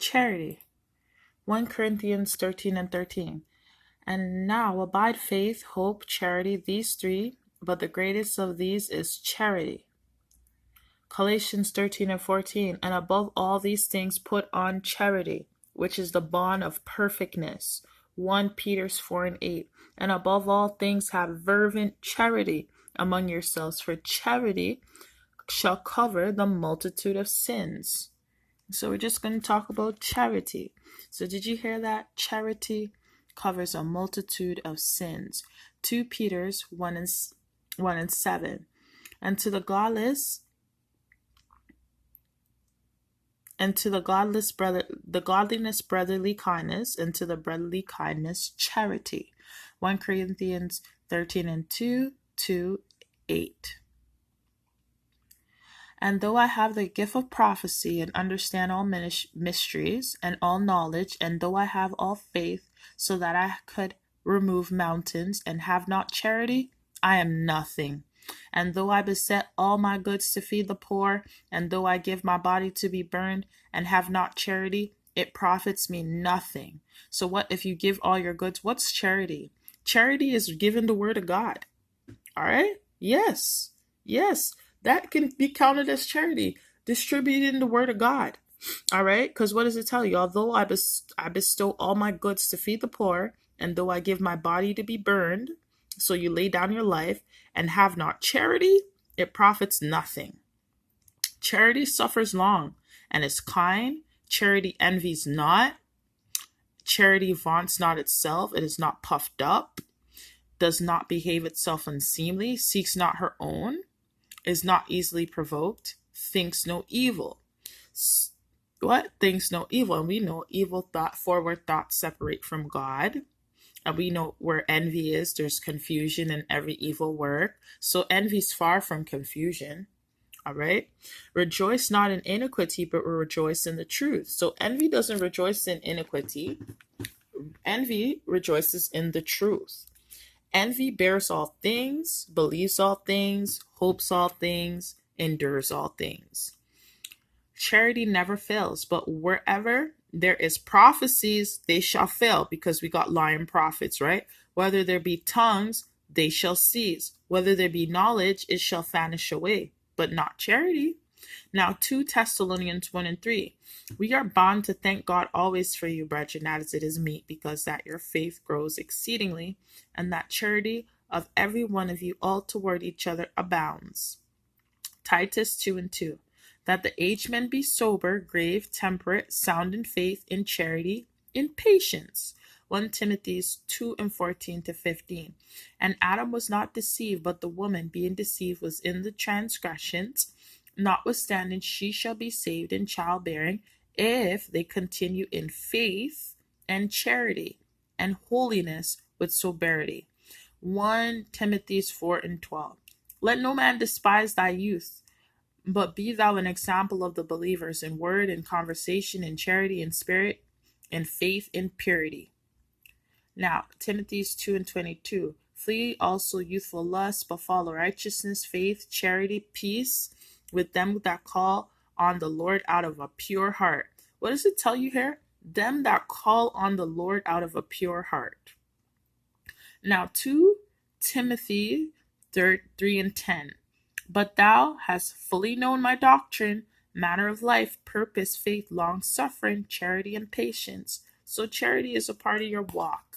Charity. 1 Corinthians 13 and 13. And now abide faith, hope, charity, these three, but the greatest of these is charity. Galatians 13 and 14. And above all these things put on charity, which is the bond of perfectness. 1 Peter 4 and 8. And above all things have fervent charity among yourselves, for charity shall cover the multitude of sins. So we're just going to talk about charity. So did you hear that? Charity covers a multitude of sins. 2 Peter's 1 and 7. And to the godless godliness brotherly kindness, and to the brotherly kindness charity. 1 Corinthians 13 and 2 to 8. And though I have the gift of prophecy and understand all mysteries and all knowledge, and though I have all faith so that I could remove mountains and have not charity, I am nothing. And though I beset all my goods to feed the poor, and though I give my body to be burned and have not charity, it profits me nothing. So what if you give all your goods? What's charity? Charity is giving the word of God. All right? Yes. That can be counted as charity, distributing the word of God. All right? Because what does it tell you? Although I bestow all my goods to feed the poor, and though I give my body to be burned, so you lay down your life, and have not charity, it profits nothing. Charity suffers long and is kind. Charity envies not. Charity vaunts not itself. It is not puffed up. Does not behave itself unseemly. Seeks not her own. Is not easily provoked. Thinks no evil. What? Thinks no evil. And we know forward thoughts separate from God. And we know where envy is, there's confusion in every evil work. So envy is far from confusion. All right. Rejoice not in iniquity, but rejoice in the truth. So envy doesn't rejoice in iniquity. Envy rejoices in the truth. Envy bears all things, believes all things, hopes all things, endures all things. Charity never fails, but wherever there is prophecies, they shall fail, because we got lying prophets, right? Whether there be tongues, they shall cease. Whether there be knowledge, it shall vanish away, but not charity. Now 2 Thessalonians 1 and 3. We are bound to thank God always for you, brethren, as it is meet, because that your faith grows exceedingly, and that charity of every one of you all toward each other abounds. Titus 2 and 2. That the aged men be sober, grave, temperate, sound in faith, in charity, in patience. 1 Timothy 2 and 14 to 15. And Adam was not deceived, but the woman, being deceived, was in the transgressions. Notwithstanding, she shall be saved in childbearing, if they continue in faith and charity and holiness with sobriety. 1 Timothy 4 and 12. Let no man despise thy youth, but be thou an example of the believers in word, in conversation, in charity, in spirit, in faith, in purity. Now, Timothy 2 and 22. Flee also youthful lust, but follow righteousness, faith, charity, peace, with them that call on the Lord out of a pure heart. What does it tell you here? Them that call on the Lord out of a pure heart. Now, 2 Timothy 3 and 10. But thou hast fully known my doctrine, manner of life, purpose, faith, long suffering, charity, and patience. So charity is a part of your walk.